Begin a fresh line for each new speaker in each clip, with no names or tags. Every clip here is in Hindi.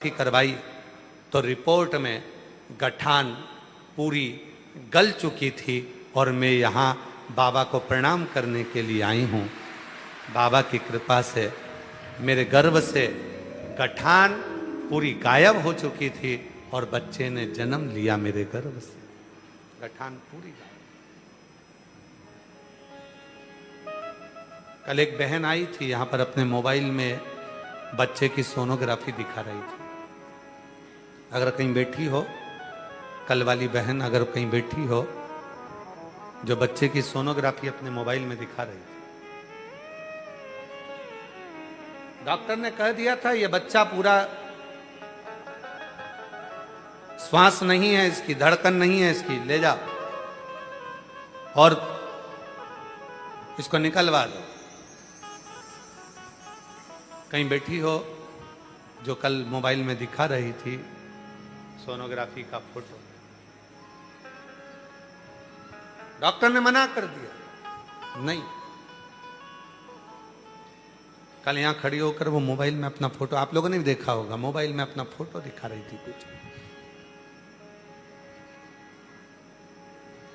करवाई तो रिपोर्ट में गठान पूरी गल चुकी थी और मैं यहाँ बाबा को प्रणाम करने के लिए आई हूँ। बाबा की कृपा से मेरे गर्भ से गठान पूरी गायब हो चुकी थी और बच्चे ने जन्म लिया मेरे गर्भ से। गठान पूरी गायब। कल एक बहन आई थी यहाँ पर, अपने मोबाइल में बच्चे की सोनोग्राफी दिखा रही थी। अगर कहीं बैठी हो, कल वाली बहन अगर कहीं बैठी हो जो बच्चे की सोनोग्राफी अपने मोबाइल में दिखा रही थी, डॉक्टर ने कह दिया था ये बच्चा पूरा श्वास नहीं है, इसकी धड़कन नहीं है, इसकी ले जाओ और इसको निकलवा दो। कहीं बैठी हो जो कल मोबाइल में दिखा रही थी सोनोग्राफी का फोटो, डॉक्टर ने मना कर दिया, नहीं। कल यहां खड़ी होकर वो मोबाइल में अपना फोटो, आप लोगों ने भी देखा होगा, मोबाइल में अपना फोटो दिखा रही थी कुछ।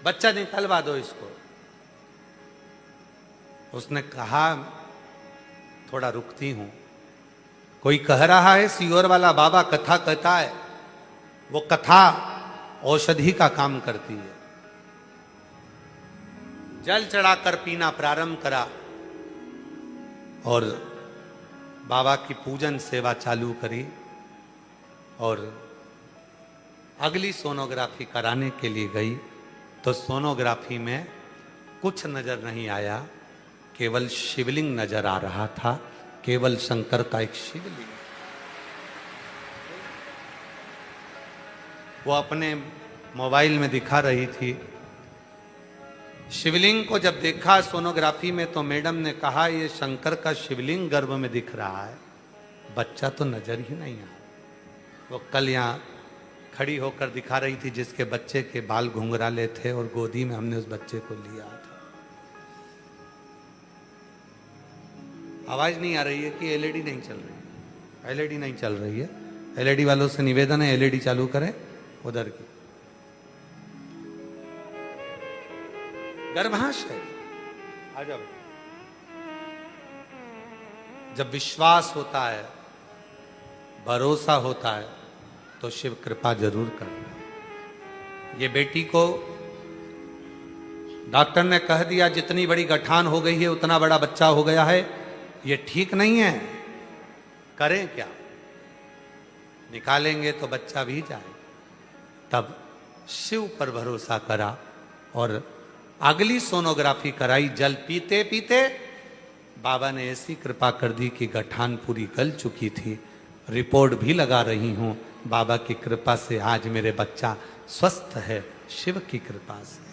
बच्चा निकलवा दो इसको। उसने कहा थोड़ा रुकती हूं। कोई कह रहा है सीहोर वाला बाबा कथा कहता है, वो कथा औषधि का काम करती है। जल चढ़ाकर पीना प्रारंभ करा और बाबा की पूजन सेवा चालू करी और अगली सोनोग्राफी कराने के लिए गई तो सोनोग्राफी में कुछ नजर नहीं आया, केवल शिवलिंग नजर आ रहा था, केवल शंकर का एक शिवलिंग। वो अपने मोबाइल में दिखा रही थी। शिवलिंग को जब देखा सोनोग्राफी में तो मैडम ने कहा ये शंकर का शिवलिंग गर्भ में दिख रहा है, बच्चा तो नजर ही नहीं आ रहा। वो कल यहाँ खड़ी होकर दिखा रही थी जिसके बच्चे के बाल घुंघराले थे और गोदी में हमने उस बच्चे को लिया था। आवाज नहीं आ रही है कि एलईडी नहीं चल रही है? एलईडी नहीं चल रही है। एलईडी वालों से निवेदन है एलईडी चालू करें उधर की। गर्भाशय आ जाओ। जब विश्वास होता है, भरोसा होता है तो शिव कृपा जरूर करता है। ये बेटी को डॉक्टर ने कह दिया जितनी बड़ी गठान हो गई है उतना बड़ा बच्चा हो गया है, ये ठीक नहीं है, करें क्या? निकालेंगे तो बच्चा भी जाए। तब शिव पर भरोसा करा और अगली सोनोग्राफी कराई। जल पीते पीते बाबा ने ऐसी कृपा कर दी कि गठान पूरी गल चुकी थी। रिपोर्ट भी लगा रही हूं। बाबा की कृपा से आज मेरे बच्चा स्वस्थ है, शिव की कृपा से।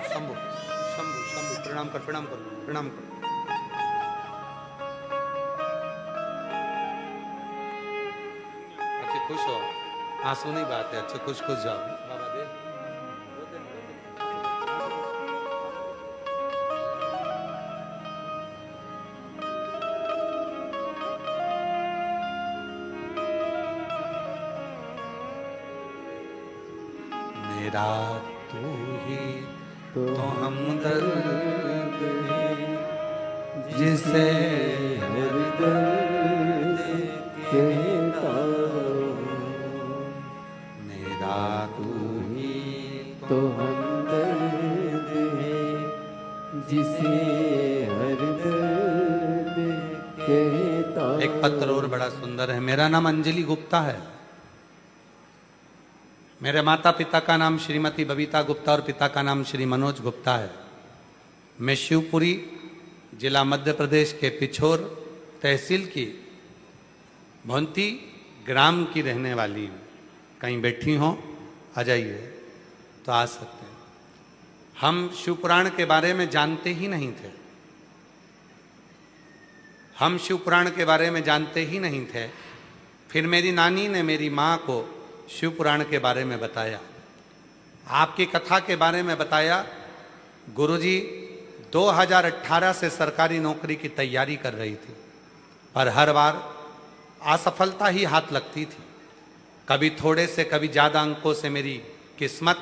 शंभु शंभु शंभु प्रणाम कर, प्रणाम कर, प्रणाम कर। अच्छे खुश हो, आंसू नहीं बात है, अच्छे खुश खुश जाओ। बाबा दे मेरा तू ही तो हमदर्द जिसे हर दर्द कहता, मेरा तू ही
तो हमदर्द है जिसे हर दर्द कहता।
एक पत्र और बड़ा सुंदर है। मेरा नाम अंजलि गुप्ता है। मेरे माता पिता का नाम श्रीमती बबीता गुप्ता और पिता का नाम श्री मनोज गुप्ता है। मैं शिवपुरी जिला मध्य प्रदेश के पिछोर तहसील की भोंती ग्राम की रहने वाली हूँ। कहीं बैठी हो आ जाइए तो आ सकते हैं। हम शिवपुराण के बारे में जानते ही नहीं थे। हम शिवपुराण के बारे में जानते ही नहीं थे। फिर मेरी नानी ने मेरी माँ को शिवपुराण के बारे में बताया। आपकी कथा के बारे में बताया गुरुजी 2018 से सरकारी नौकरी की तैयारी कर रही थी, पर हर बार असफलता ही हाथ लगती थी। कभी थोड़े से कभी ज़्यादा अंकों से मेरी किस्मत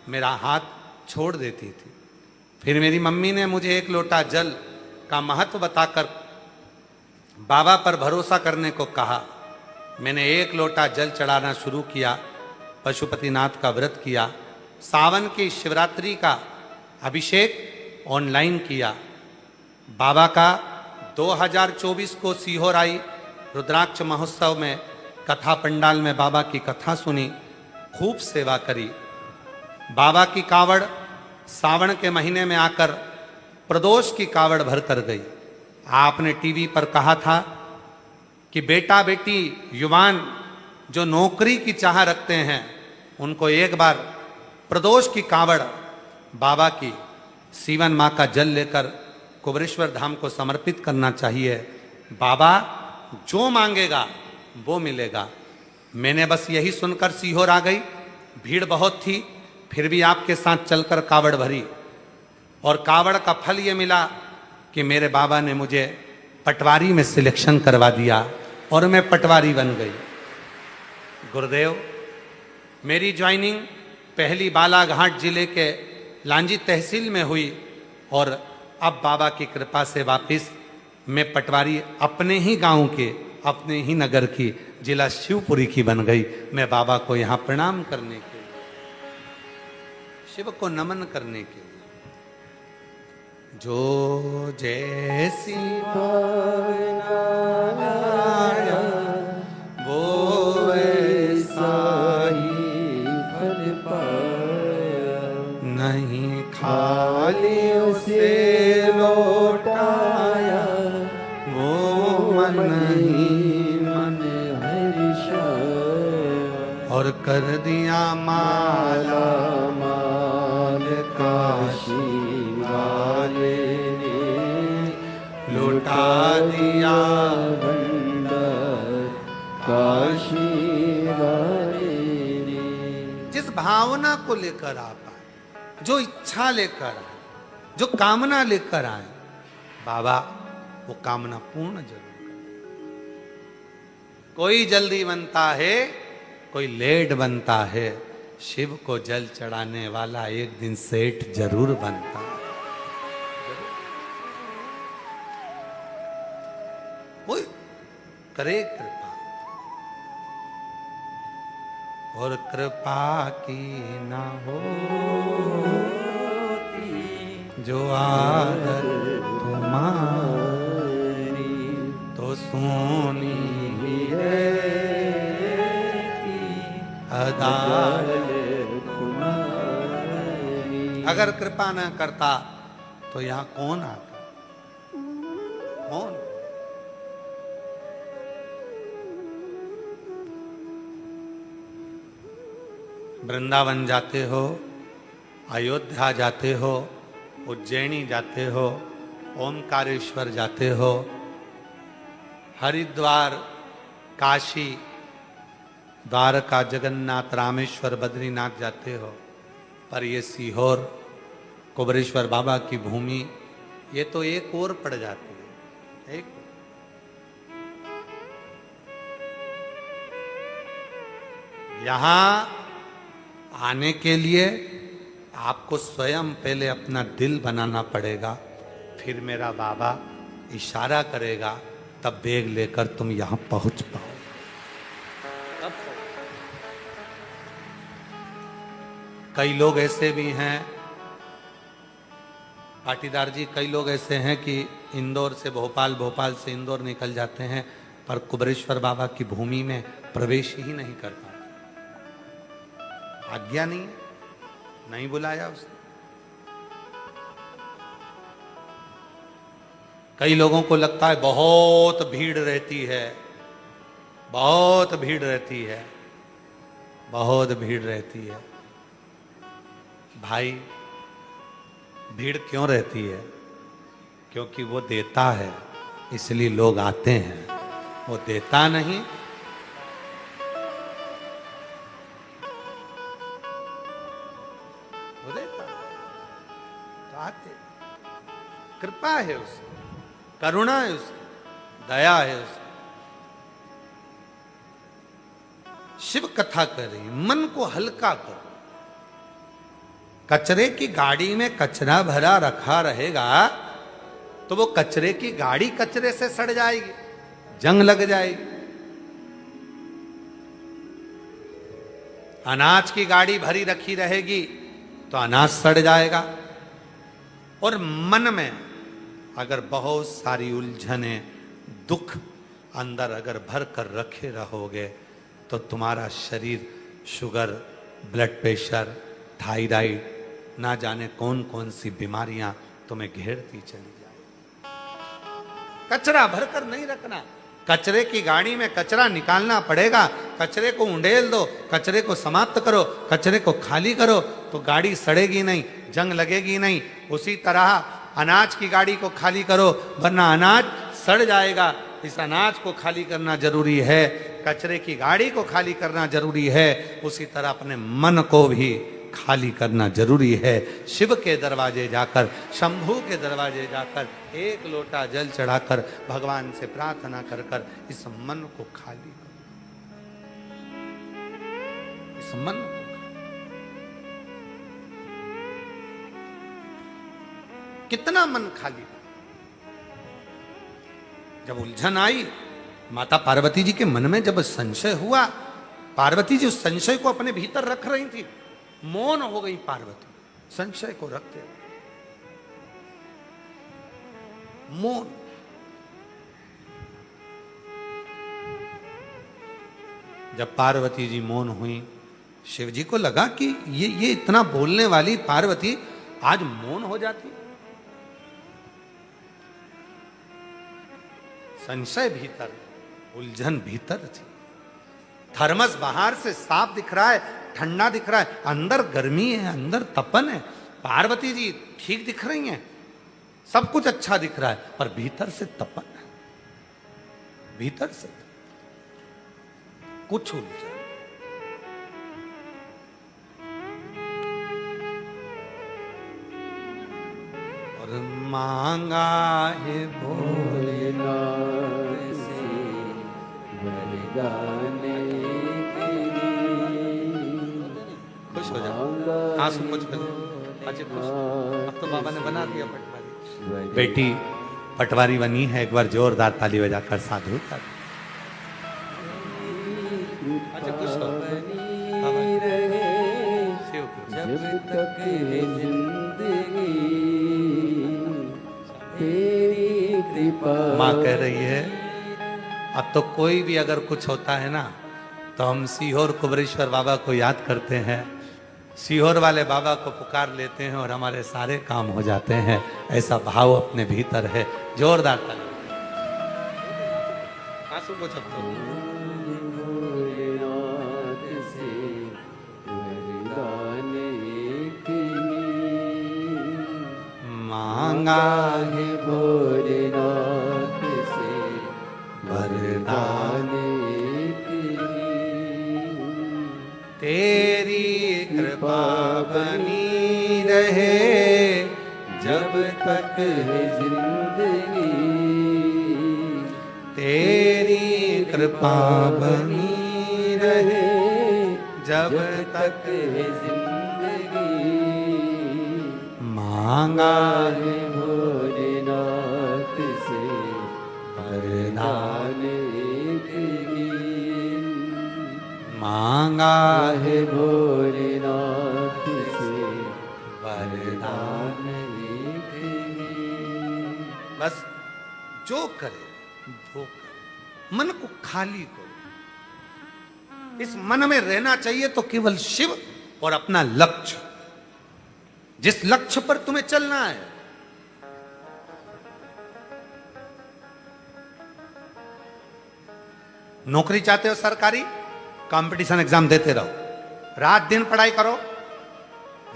मेरा हाथ छोड़ देती थी। फिर मेरी मम्मी ने मुझे एक लोटा जल का महत्व बताकर बाबा पर भरोसा करने को कहा। मैंने एक लोटा जल चढ़ाना शुरू किया, पशुपतिनाथ का व्रत किया, सावन की शिवरात्रि का अभिषेक ऑनलाइन किया। बाबा का 2024 को सीहोर आई रुद्राक्ष महोत्सव में कथा पंडाल में बाबा की कथा सुनी, खूब सेवा करी। बाबा की कावड़ सावन के महीने में आकर प्रदोष की कावड़ भर कर गई। आपने टीवी पर कहा था कि बेटा बेटी युवान जो नौकरी की चाह रखते हैं उनको एक बार प्रदोष की कावड़ बाबा की सीवन माँ का जल लेकर कुबरेश्वर धाम को समर्पित करना चाहिए। बाबा जो मांगेगा वो मिलेगा। मैंने बस यही सुनकर सीहोर आ गई। भीड़ बहुत थी, फिर भी आपके साथ चलकर कावड़ भरी, और कावड़ का फल ये मिला कि मेरे बाबा ने मुझे पटवारी में सिलेक्शन करवा दिया और मैं पटवारी बन गई। गुरुदेव, मेरी ज्वाइनिंग पहली बालाघाट जिले के लांजी तहसील में हुई और अब बाबा की कृपा से वापिस मैं पटवारी अपने ही गांव के, अपने ही नगर की, जिला शिवपुरी की बन गई। मैं बाबा को यहाँ प्रणाम करने के लिए, शिव को नमन करने के लिए। जो जैसी भावना लाया वो ऐसा
ही फल पाया,
नहीं
खाली उसे लौटाया,
वो मन ही
मन हर्षाया,
और कर दिया माला
माल काशी वाले ने
लुटा दिया
भंडार काशी वाले ने।
जिस भावना को लेकर आप आए, जो इच्छा लेकर आए, जो कामना लेकर आए, बाबा वो कामना पूर्ण जरूर करे। कोई जल्दी बनता है, कोई लेट बनता है, शिव को जल चढ़ाने वाला एक दिन सेठ जरूर बनता है। वो करे कृपा, और कृपा की ना हो जो आदत तुम्हारी तो सोनी ही रहती अदालत तुम्हारी। अगर कृपा न करता तो यहाँ कौन आता? कौन? वृंदावन जाते हो, अयोध्या जाते हो, उज्जैनी जाते हो, ओमकारेश्वर जाते हो, हरिद्वार, काशी, द्वारका, जगन्नाथ, रामेश्वर, बद्रीनाथ जाते हो, पर ये सीहोर कुबरेश्वर बाबा की भूमि ये तो एक और पड़ जाती है। एक यहाँ आने के लिए आपको स्वयं पहले अपना दिल बनाना पड़ेगा, फिर मेरा बाबा इशारा करेगा, तब बैग लेकर तुम यहां पहुंच पाओ। कई लोग ऐसे भी हैं पाटीदार जी, कई लोग ऐसे हैं कि इंदौर से भोपाल, भोपाल से इंदौर निकल जाते हैं, पर कुबरेश्वर बाबा की भूमि में प्रवेश ही नहीं कर पाते। आज्ञा नहीं है, नहीं बुलाया उसने। कई लोगों को लगता है बहुत भीड़ रहती है, बहुत भीड़ रहती है, बहुत भीड़ रहती है। भाई, भीड़ क्यों रहती है? क्योंकि वो देता है, इसलिए लोग आते हैं। वो देता नहीं, वो देता, तो कृपा है उसकी, करुणा है उसकी, दया है उसकी। शिव कथा करें, मन को हल्का करो। कचरे की गाड़ी में कचरा भरा रखा रहेगा तो वो कचरे की गाड़ी कचरे से सड़ जाएगी, जंग लग जाएगी। अनाज की गाड़ी भरी रखी रहेगी तो अनाज सड़ जाएगा। और मन में अगर बहुत सारी उलझने, दुख अंदर अगर भर कर रखे रहोगे तो तुम्हारा शरीर शुगर, ब्लड प्रेशर, थायराइड, ना जाने कौन कौन सी बीमारियां तुम्हें घेरती चली जाए। कचरा भरकर नहीं रखना। कचरे की गाड़ी में कचरा निकालना पड़ेगा। कचरे को उंडेल दो, कचरे को समाप्त करो, कचरे को खाली करो तो गाड़ी सड़ेगी नहीं, जंग लगेगी नहीं। उसी तरह अनाज की गाड़ी को खाली करो वरना अनाज सड़ जाएगा। इस अनाज को खाली करना जरूरी है, कचरे की गाड़ी को खाली करना जरूरी है। उसी तरह अपने मन को भी खाली करना जरूरी है। शिव के दरवाजे जाकर, शंभू के दरवाजे जाकर एक लोटा जल चढ़ाकर भगवान से प्रार्थना कर कर इस मन को खाली करो। इस मन को कितना मन खाली। जब उलझन आई माता पार्वती जी के मन में, जब संशय हुआ, पार्वती जी उस संशय को अपने भीतर रख रही थी। मौन हो गई पार्वती संशय को रखते हुए, मौन। जब पार्वती जी मौन हुई, शिव जी को लगा कि ये इतना बोलने वाली पार्वती आज मौन हो जाती। संशय भीतर, उलझन भीतर थी। थर्मस बाहर से साफ दिख रहा है, ठंडा दिख रहा है, अंदर गर्मी है, अंदर तपन है। पार्वती जी ठीक दिख रही हैं, सब कुछ अच्छा दिख रहा है, पर भीतर से तपन है, भीतर से कुछ उलझन। और मांगा है
भोलेनाथ से वरदाने के लिए।
खुश हो जाओ, आंसू कुछ बने। अच्छा खुश, अब तो बाबा ने बना दिया पटवारी। बेटी पटवारी बनी है, एक बार जोरदार ताली बजाकर साधु कर। अच्छा खुश हो
जब तक है जिंदगी तेरी कृपा।
माँ कह रही है अब तो कोई भी अगर कुछ होता है ना तो हम सीहोर कुबरेश्वर बाबा को याद करते हैं, सीहोर वाले बाबा को पुकार लेते हैं और हमारे सारे काम हो जाते हैं। ऐसा भाव अपने भीतर है। जोरदार ताली। आंसू को छपतो
भोलेनाथ से वरदाने के लिए।
मांगा
है भोलेनाथ से
वरदाने
के लिए।
तेरी कृपा बनी रहे
जब तक है जिंदगी
तेरी कृपा बनी रहे जब तक
है जिंदगी।
मांगा
है भोलेनाथ से वरदाने के लिए।
मांगा
है भोलेनाथ से
वरदान।
के लिए।
बस जो करे वो करे, मन को खाली करो। इस मन में रहना चाहिए तो केवल शिव और अपना लक्ष्य, जिस लक्ष्य पर तुम्हें चलना है। नौकरी चाहते हो सरकारी, कंपटीशन एग्जाम देते रहो, रात दिन पढ़ाई करो,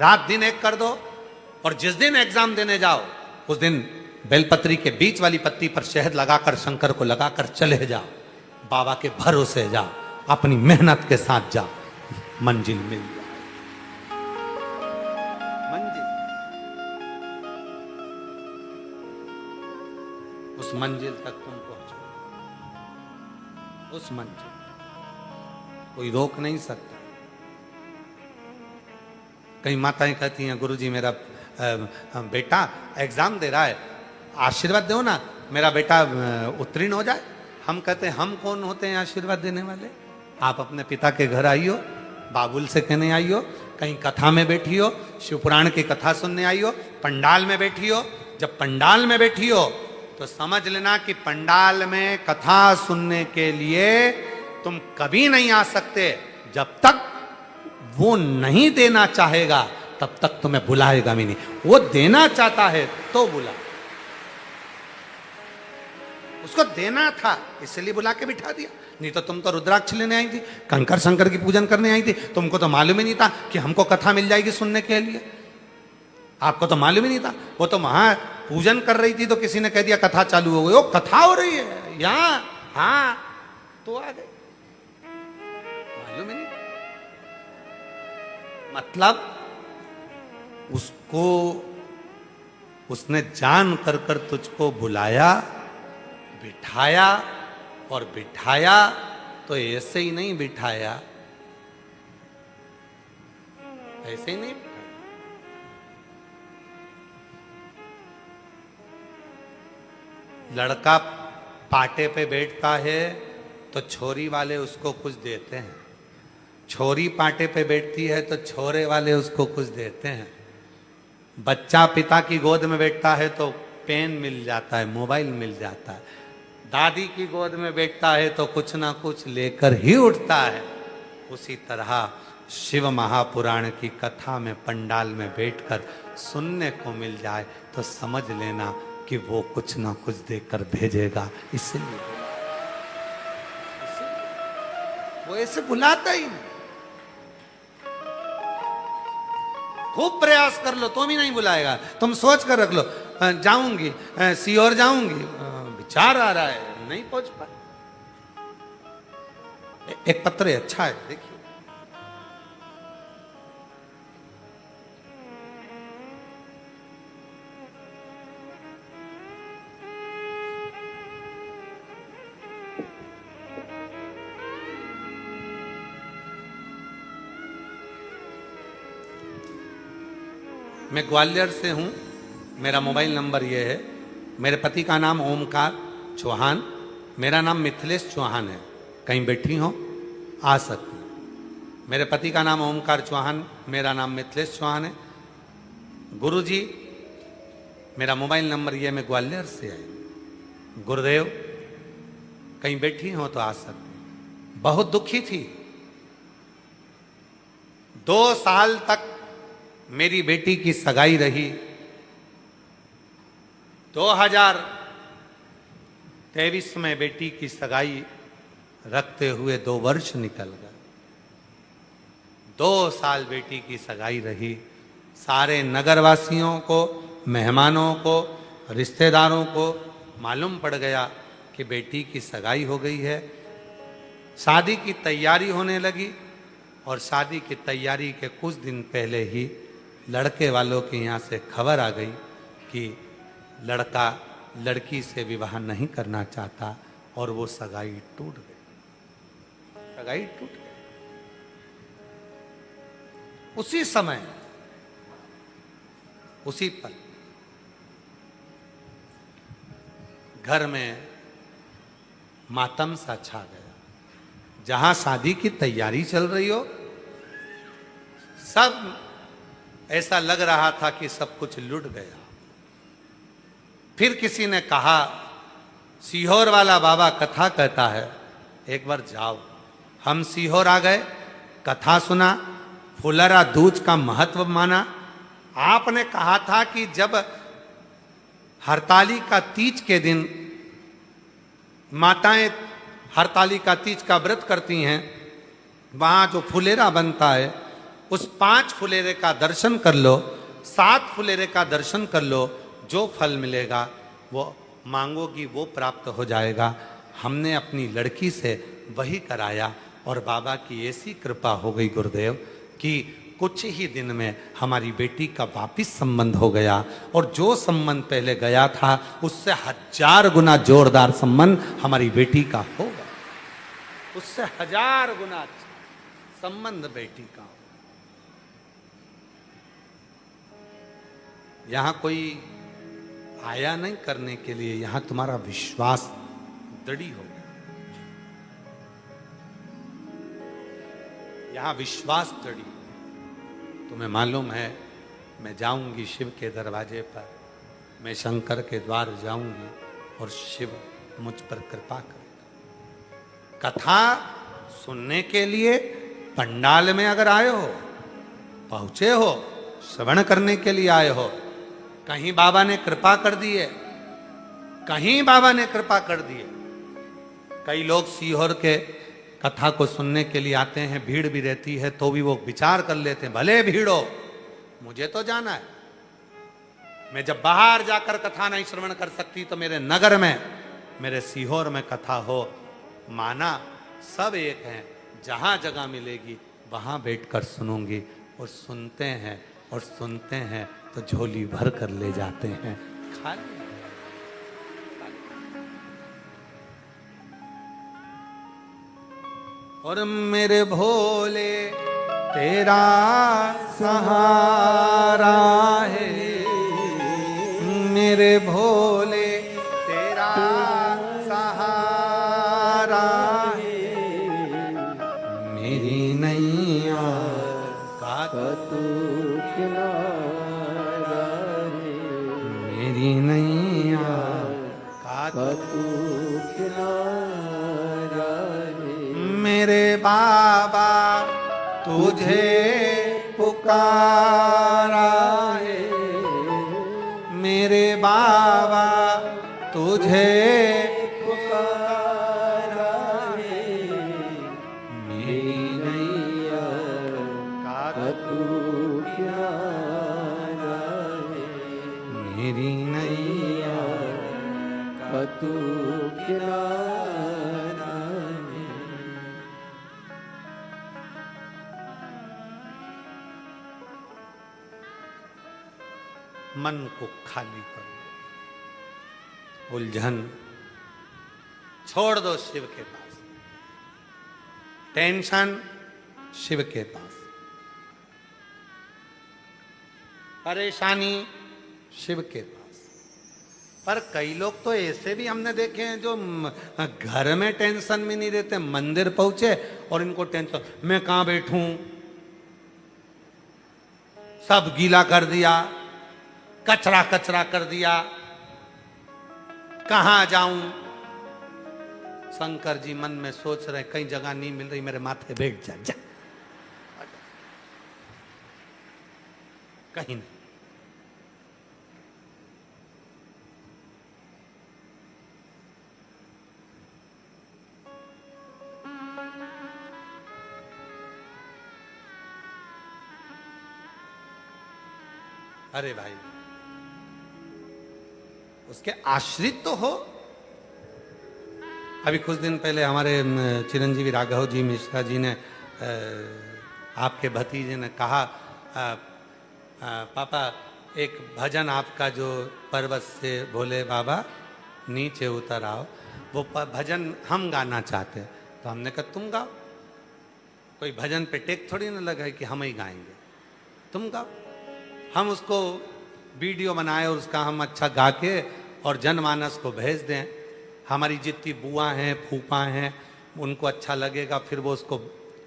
रात दिन एक कर दो। और जिस दिन एग्जाम देने जाओ उस दिन बेलपत्री के बीच वाली पत्ती पर शहद लगाकर, शंकर को लगाकर चले जाओ। बाबा के भरोसे जाओ, अपनी मेहनत के साथ जाओ, मंजिल मिल जाए। मंजिल उस मंजिल तक तुम पहुंचो, उस मंजिल कोई रोक नहीं सकता। कई माताएं कहती हैं गुरुजी मेरा बेटा एग्जाम दे रहा है, आशीर्वाद दो ना, मेरा बेटा उत्तीर्ण हो जाए। हम कहते हैं हम कौन होते हैं आशीर्वाद देने वाले? आप अपने पिता के घर आइयो, बाबुल से कहने आइयो, कहीं कथा में बैठी हो, शिवपुराण की कथा सुनने आई हो, पंडाल में बैठी हो। जब पंडाल में बैठी हो तो समझ लेना कि पंडाल में कथा सुनने के लिए तुम कभी नहीं आ सकते जब तक वो नहीं देना चाहेगा, तब तक तुम्हें बुलाएगा भी नहीं। वो देना चाहता है तो बुला, उसको देना था इसलिए बुला के बिठा दिया। नहीं तो तुम तो रुद्राक्ष लेने आई थी, कंकर शंकर की पूजन करने आई थी, तुमको तो मालूम ही नहीं था कि हमको कथा मिल जाएगी सुनने के लिए। आपको तो मालूम ही नहीं था। वो तो वहां पूजन कर रही थी तो किसी ने कह दिया कथा चालू हो गई, वो कथा हो रही है यहां, हाँ तो आ गए, मालूम ही नहीं। मतलब उसको, उसने जान कर कर तुझको बुलाया, बिठाया, और बिठाया तो ऐसे ही नहीं बिठाया, ऐसे ही नहीं बिठाया। लड़का पाटे पे बैठता है तो छोरी वाले उसको कुछ देते हैं, छोरी पाटे पे बैठती है तो छोरे वाले उसको कुछ देते हैं। बच्चा पिता की गोद में बैठता है तो पेन मिल जाता है, मोबाइल मिल जाता है। दादी की गोद में बैठता है तो कुछ ना कुछ लेकर ही उठता है। उसी तरह शिव महापुराण की कथा में पंडाल में बैठकर सुनने को मिल जाए तो समझ लेना कि वो कुछ ना कुछ देकर भेजेगा। इसलिए वो ऐसे बुलाता ही नहीं। खूब प्रयास कर लो तो भी नहीं बुलाएगा। तुम सोच कर रख लो जाऊंगी, सीहोर जाऊंगी, विचार आ रहा है, नहीं पहुंच पाए। एक पत्र है, अच्छा है, देखिए। मैं ग्वालियर से हूं, मेरा मोबाइल नंबर ये है। मेरे पति का नाम ओमकार चौहान, मेरा नाम मिथिलेश चौहान है। कहीं बैठी हो आ सकती हैं। मेरे पति का नाम ओमकार चौहान, मेरा नाम मिथिलेश चौहान है। गुरुजी मेरा मोबाइल नंबर ये, मैं ग्वालियर से आई। गुरुदेव कहीं बैठी हो तो आ सकती हैं। बहुत दुखी थी, 2 साल तक मेरी बेटी की सगाई रही। 2023 में बेटी की सगाई रखते हुए 2 वर्ष निकल गए। 2 साल बेटी की सगाई रही। सारे नगरवासियों को, मेहमानों को, रिश्तेदारों को मालूम पड़ गया कि बेटी की सगाई हो गई है। शादी की तैयारी होने लगी और शादी की तैयारी के कुछ दिन पहले ही लड़के वालों के यहाँ से खबर आ गई कि लड़का लड़की से विवाह नहीं करना चाहता और वो सगाई टूट गई। सगाई टूट गई। उसी समय, उसी पल घर में मातम सा छा गया। जहां शादी की तैयारी चल रही हो, सब ऐसा लग रहा था कि सब कुछ लुट गया। फिर किसी ने कहा, सीहोर वाला बाबा कथा कहता है, एक बार जाओ। हम सीहोर आ गए, कथा सुना, फुलरा दूज का महत्व माना। आपने कहा था कि जब हरतालिका तीज के दिन माताएं हरतालिका तीज का व्रत करती हैं, वहां जो फुलेरा बनता है, उस 5 फुलेरे का दर्शन कर लो, 7 फुलेरे का दर्शन कर लो, जो फल मिलेगा वो मांगोगी वो प्राप्त हो जाएगा। हमने अपनी लड़की से वही कराया और बाबा की ऐसी कृपा हो गई गुरुदेव कि कुछ ही दिन में हमारी बेटी का वापिस संबंध हो गया, और जो संबंध पहले गया था उससे 1000 गुना जोरदार संबंध हमारी बेटी का होगा, उससे 1000 गुना संबंध बेटी का। यहां कोई आया नहीं करने के लिए, यहां तुम्हारा विश्वास दृढ़ हो गया, यहां विश्वास दृढ़। तुम्हें मालूम है, मैं जाऊंगी शिव के दरवाजे पर, मैं शंकर के द्वार जाऊंगी और शिव मुझ पर कृपा करेगा। कथा सुनने के लिए पंडाल में अगर आए हो, पहुंचे हो, श्रवण करने के लिए आए हो, कहीं बाबा ने कृपा कर दी है, कहीं बाबा ने कृपा कर दी है। कई लोग सीहोर के कथा को सुनने के लिए आते हैं, भीड़ भी रहती है तो भी वो विचार कर लेते हैं, भले भीड़ हो, मुझे तो जाना है। मैं जब बाहर जाकर कथा नहीं श्रवण कर सकती तो मेरे नगर में, मेरे सीहोर में कथा हो, माना सब एक हैं, जहां जगह मिलेगी वहां बैठकर सुनूंगी। और सुनते हैं और सुनते हैं तो झोली भर कर ले जाते हैं खाली। और मेरे भोले तेरा सहारा है, मेरे भोले तेरा सहारा है, मेरी नैया का
तू किनारा है,
मेरी नैया का
तू किनारा है,
मेरे बाबा तुझे पुकारा है, मेरे बाबा तुझे पुकारा है, मेरी नैया का
तू किनारा है,
मेरी नैया
तू किनारा है।
मन को खाली करो, उलझन छोड़ दो शिव के पास, टेंशन शिव के पास, परेशानी शिव के पास। पर कई लोग तो ऐसे भी हमने देखे हैं जो घर में टेंशन में नहीं रहते, मंदिर पहुंचे और इनको टेंशन, मैं कहां बैठूं, सब गीला कर दिया, कचरा कचरा कर दिया, कहां जाऊं। शंकर जी मन में सोच रहे, कई जगह नहीं मिल रही, मेरे माथे बैठ जा, जा। कहीं नहीं। अरे भाई, उसके आश्रित तो हो। अभी कुछ दिन पहले हमारे चिरंजीवी राघव जी मिश्रा जी ने, आपके भतीजे ने कहा, पापा एक भजन आपका जो पर्वत से भोले बाबा नीचे उतर आओ, वो भजन हम गाना चाहते हैं। तो हमने कहा तुम गाओ, कोई भजन पे टेक थोड़ी ना लगा है कि हम ही गाएंगे, तुम गाओ। हम उसको वीडियो बनाए और उसका हम अच्छा गा के और जनमानस को भेज दें। हमारी जितनी बुआ हैं, फूफा हैं, उनको अच्छा लगेगा, फिर वो उसको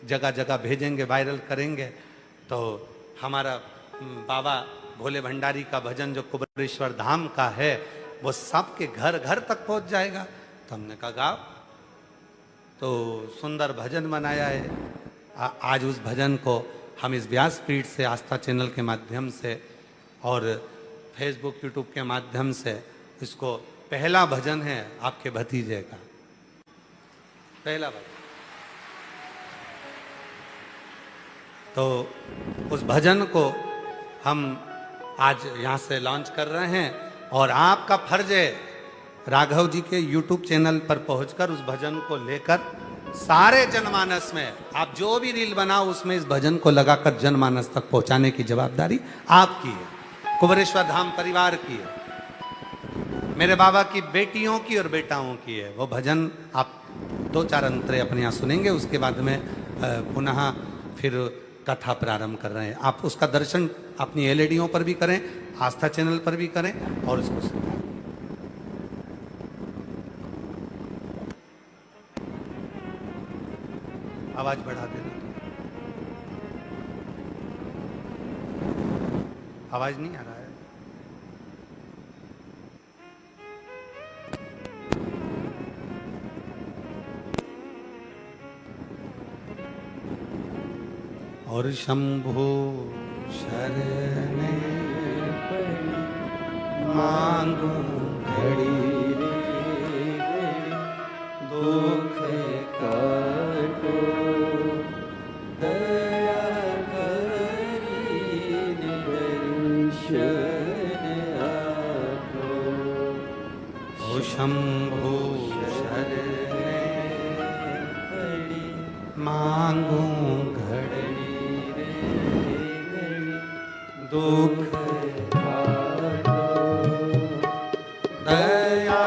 जगह जगह भेजेंगे, वायरल करेंगे, तो हमारा बाबा भोले भंडारी का भजन जो कुबेरेश्वर धाम का है वो सबके घर घर तक पहुंच जाएगा। तो हमने कहा गाओ। तो सुंदर भजन बनाया है। आज उस भजन को हम इस व्यासपीठ से, आस्था चैनल के माध्यम से और फेसबुक यूट्यूब के माध्यम से, इसको पहला भजन है आपके भतीजे का, पहला भजन। तो उस भजन को हम आज यहाँ से लॉन्च कर रहे हैं और आपका फर्ज है राघव जी के यूट्यूब चैनल पर पहुंचकर उस भजन को लेकर सारे जनमानस में आप जो भी रील बनाओ उसमें इस भजन को लगाकर जनमानस तक पहुंचाने की जवाबदारी आपकी है, कुबेरेश्वर धाम परिवार की है, मेरे बाबा की बेटियों की और बेटाओं की है। वो भजन आप 2-4 अंतरे अपने यहाँ सुनेंगे, उसके बाद में पुनः फिर कथा प्रारंभ कर रहे हैं। आप उसका दर्शन अपनी एलईडीओं पर भी करें, आस्था चैनल पर भी करें और उसको सुनें। आवाज बढ़ा देना, आवाज नहीं आ रहा है। और शंभो शरण मांगो घड़ी दुख
काटो दया करी दर्शन आपो।
ओ शंभो शरण मांगो घड़ी दुख दया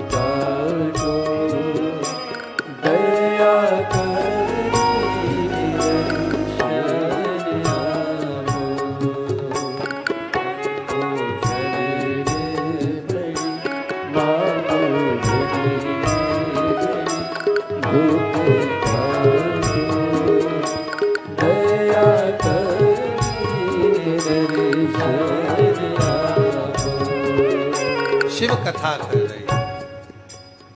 काटो